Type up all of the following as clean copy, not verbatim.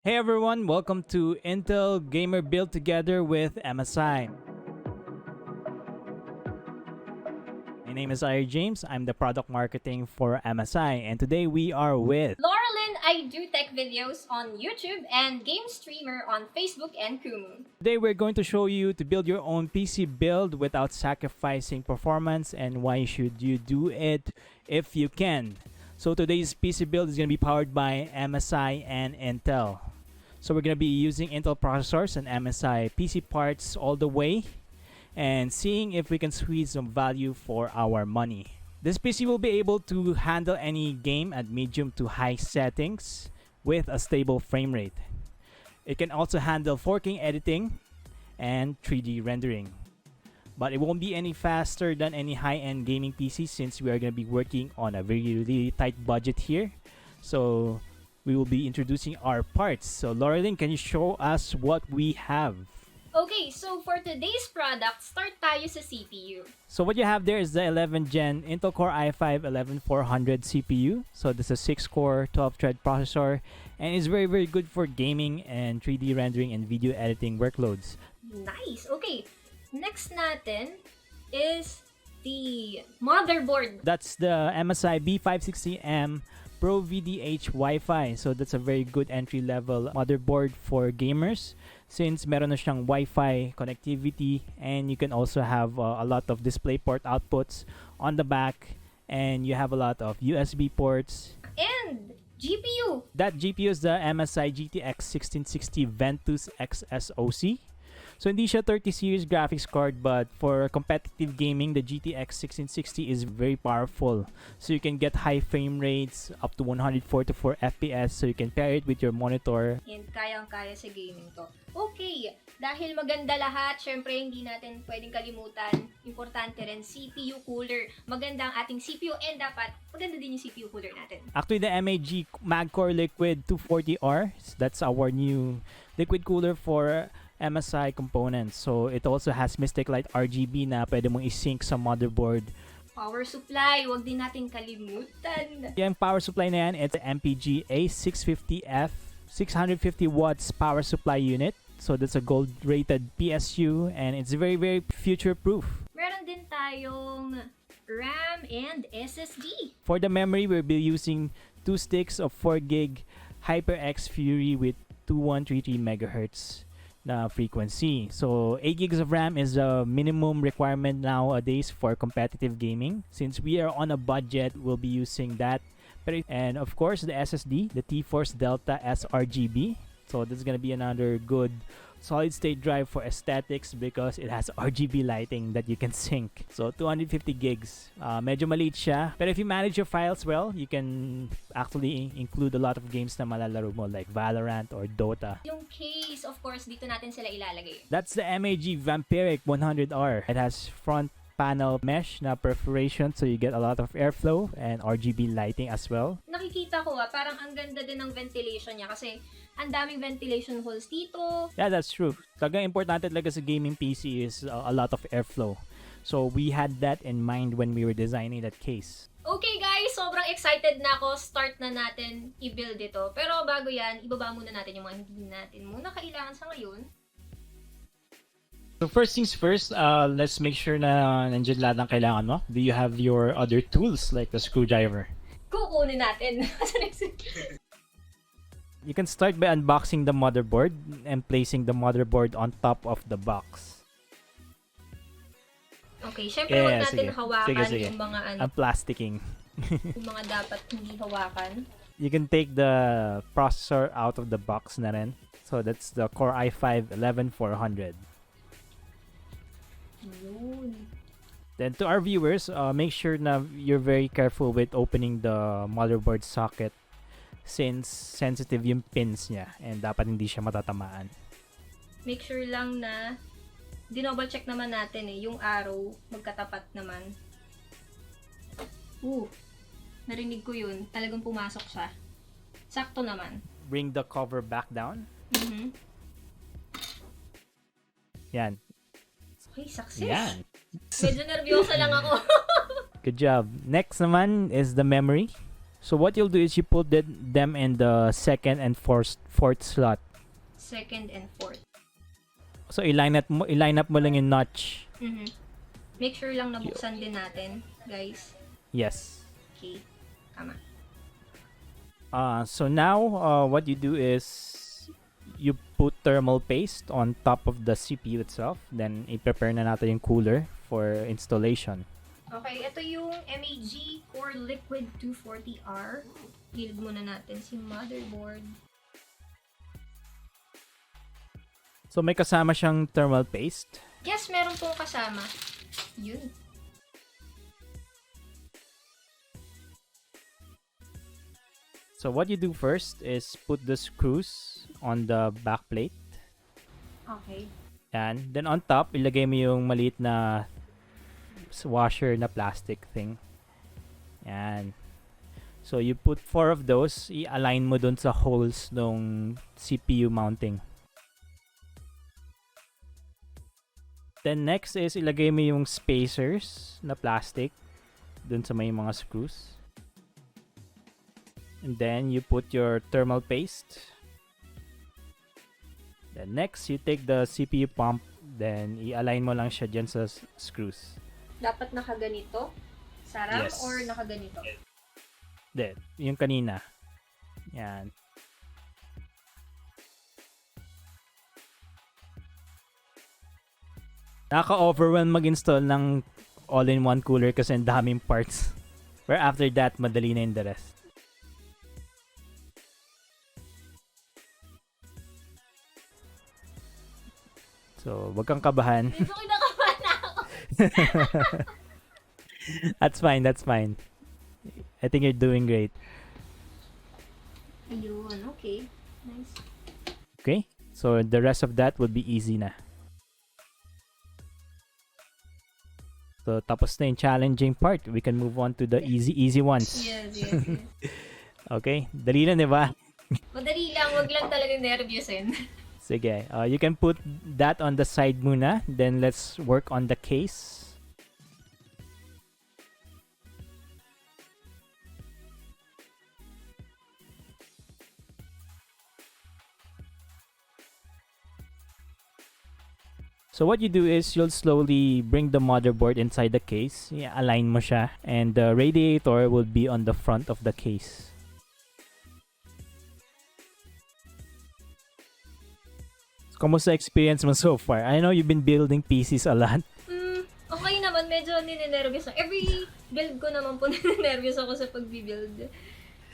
Hey everyone, welcome to Intel Gamer Build Together with MSI. My name is Ira James. I'm the product marketing for MSI, and today we are with Lorelyn. I do tech videos on YouTube and game streamer on Facebook and Kumu. Today we're going to show you to build your own PC build without sacrificing performance and why should you do it if you can. So today's PC build is going to be powered by MSI and Intel. So we're going to be using Intel processors and MSI PC parts all the way and seeing if we can squeeze some value for our money. This PC will be able to handle any game at medium to high settings with a stable frame rate. It can also handle 4K editing and 3D rendering. But it won't be any faster than any high-end gaming PC since we are going to be working on a really tight budget here. So we will be introducing our parts. So Lorelyn, can you show us what we have? Okay, so for today's product, start tayo sa CPU. So what you have there is the 11th gen Intel Core i5-11400 CPU. So this is a 6-core 12-thread processor and it's very good for gaming and 3D rendering and video editing workloads. Nice. Okay, next natin is the motherboard. That's the MSI B560 Pro VD-H Wi-Fi. So that's a very good entry-level motherboard for gamers since meron na siyang Wi-Fi connectivity and you can also have a lot of DisplayPort outputs on the back and you have a lot of USB ports. And GPU. That GPU is the MSI GTX 1660 Ventus XSoC. So hindi siya 30 series graphics card, but for competitive gaming, the GTX 1660 is very powerful. So you can get high frame rates up to 144 FPS. So you can pair it with your monitor. And kayang-kaya sa gaming to. Okay, dahil maganda lahat, syempre hindi natin pwedeng kalimutan. Importante rin, CPU cooler. Maganda ang ating CPU and dapat maganda din yung CPU cooler natin. Actually, the MAG MagCore Liquid 240R, that's our new liquid cooler for MSI components. So it also has Mystic Light RGB na pwede mong i-sync sa motherboard. Power supply, wag din natin kalimutan. Yung power supply na yan, it's MPG A650F 650 watts power supply unit. So that's a gold rated PSU and it's very future proof. Meron din tayong RAM and SSD. For the memory, we'll be using 2 sticks of 4GB HyperX Fury with 2133 MHz na frequency. So 8 gigs of RAM is a minimum requirement nowadays for competitive gaming. Since we are on a budget, we'll be using that. And of course, the SSD, the T-Force Delta sRGB. So this is gonna be another good solid state drive for aesthetics because it has RGB lighting that you can sync. So 250 gigs. Medyo maliit siya. Pero if you manage your files well, you can actually include a lot of games na malalaro mo like Valorant or Dota. Yung case, of course, dito natin sila ilalagay. That's the MAG Vampiric 100R. It has front panel mesh na perforation so you get a lot of airflow and RGB lighting as well. Nakikita ko parang ang ganda din ng ventilation niya kasi ang daming ventilation holes dito. Yeah, that's true. Talagang importante talaga sa gaming PC is a lot of airflow. So we had that in mind when we were designing that case. Okay guys, sobrang excited na ako. Start na natin i-build ito. Pero bago yan, ibaba muna natin yung mga hindi natin muna kailangan sa ngayon. So first things first, let's make sure na nandiyan lahat ng kailangan mo. Do you have your other tools like the screwdriver? Kukunin natin. You can start by unboxing the motherboard and placing the motherboard on top of the box. Okay, syempre huwag natin hawakan sige. yung mga ano. Ang plasticking. Yung mga dapat hindi hawakan. You can take the processor out of the box na rin. So that's the Core i5-11400. Yun. Then to our viewers, make sure na you're very careful with opening the motherboard socket since sensitive yung pins niya and dapat hindi siya matatamaan. Make sure lang na dinouble check naman natin yung arrow magkatapat naman. Narinig ko yun. Talagang pumasok siya. Sakto naman. Bring the cover back down. Yan. Okay, success. Yan. Medyo nervyosa lang ako. Good job. Next naman is the memory. So what you'll do is you put them in the second and fourth slot. Second and fourth. So iline up mo lang yung notch. Make sure lang nabuksan din natin, guys. Yes. Okay. Tama. So now what you do is you put thermal paste on top of the CPU itself. Then i-prepare na natin yung cooler for installation. Okay, ito yung MAG Core Liquid 240R. Gilid muna natin si motherboard. So may kasama siyang thermal paste. Yes, meron pong kasama. Yun. So what you do first is put the screws on the back plate. Okay. And then on top, ilagay mo yung maliit na washer na plastic thing. Yan. So you put 4 of those, i-align mo dun sa holes ng CPU mounting. Then next is ilagay mo yung spacers na plastic dun sa may mga screws. And then you put your thermal paste. Then next, you take the CPU pump, then i-align mo lang siya dyan sa screws. Dapat nakaganito? Sarap? Yes. Or nakaganito? Then, yung kanina. Yan. Nakaka-overwhelm mag-install ng all-in-one cooler kasi ang daming parts. Where after that, madali na yung the rest. So, wag kang kabahan. Medyo kinakabahan na ako. That's fine, that's fine. I think you're doing great. Ayun, okay. Nice. Okay? So, the rest of that would be easy na. So, tapos na yung challenging part. We can move on to the easy ones. Yes, yes, yes. Okay? Dali lang, di ba? Madali lang, wag lang talagang nervyusin. Sige. You can put that on the side muna. Then, let's work on the case. So what you do is you'll slowly bring the motherboard inside the case. Align mo siya. And the radiator will be on the front of the case. So, kamusta experience mo so far? I know you've been building PCs a lot. Okay naman, medyo ninenervyos ako. Every build ko naman po ninenervyos ako sa pag-build.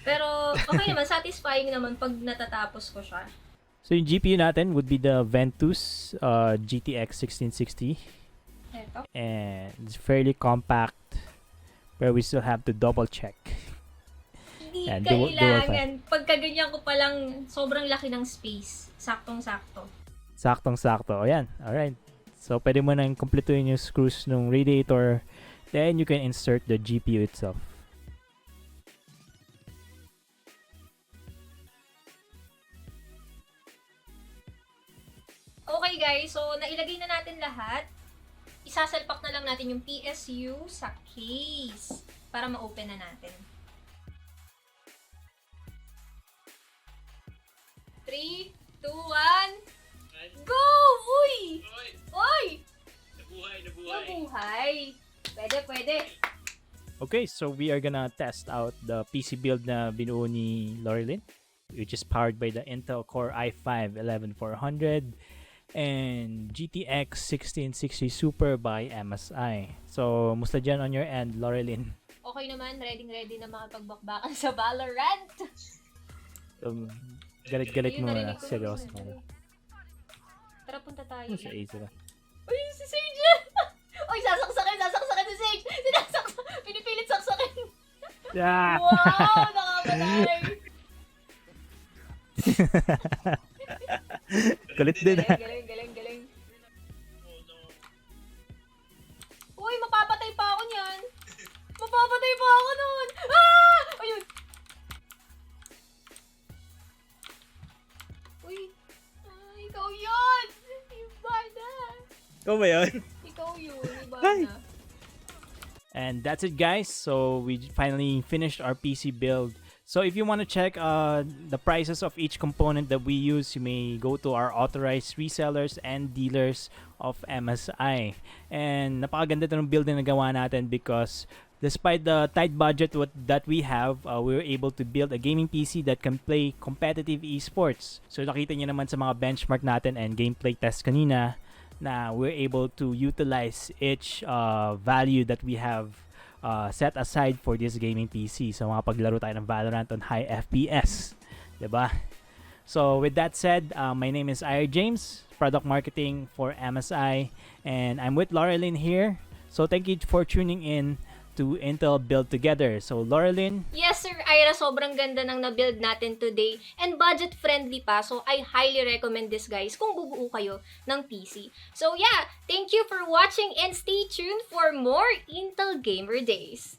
Pero okay naman, satisfying naman pag natatapos ko siya. So yung GPU natin would be the Ventus GTX 1660. Eto. And it's fairly compact, but we still have to double check. Hindi Yan, kailangan. Pagka ganyan ko palang sobrang laki ng space. Saktong-sakto. Saktong-sakto. O yan. Alright. So pwede mo nang kumpletuhin yung screws ng radiator. Then you can insert the GPU itself. Okay guys, so nailagay na natin lahat. Isasalpak na lang natin yung PSU sa case para ma-open na natin. 3, 2, 1, go! Uy! Uy! Nabuhay! Pwede. Okay, so we are gonna test out the PC build na binuo ni Lorelyn, which is powered by the Intel Core i5-11400 and GTX 1660 Super by MSI. So, musta dyan on your end, Lorelyn? Okay naman, ready na makipagbakbakan sa Valorant. Galit-galit Ayun, mo narinig na. ko Seryoso naman. mo. Tara, punta tayo. Sa easy lang. Uy, si Sage! Uy, sasaksakin si Sage! Pinipilit saksakin! Yeah! Wow! Nakapatay! Kulit din. Galing. Uy, mapapatay pa ako niyan! Mapapatay pa ako nun! Ah! Ayun! Uy! Ikaw yun! Iba na! Ikaw ba yun? Ikaw yun, iba Hi. na. And that's it, guys. So we finally finished our PC build. So if you want to check the prices of each component that we use, you may go to our authorized resellers and dealers of MSI. And napakaganda ng build na nagawa natin because despite the tight budget that we have, we were able to build a gaming PC that can play competitive esports. So nakita niyo naman sa mga benchmark natin and gameplay test kanina na we're able to utilize each value that we have set aside for this gaming PC. So makapaglaro tayo ng Valorant on high FPS, 'di ba? So with that said, my name is Ira James, product marketing for MSI, and I'm with Lorelyn here. So thank you for tuning in to Intel Build Together. So Lorelyn, Yes, Sir Ira, sobrang ganda ng na-build natin today and budget-friendly pa. So, I highly recommend this, guys, kung bubuo kayo ng PC. So, yeah, thank you for watching and stay tuned for more Intel Gamer Days.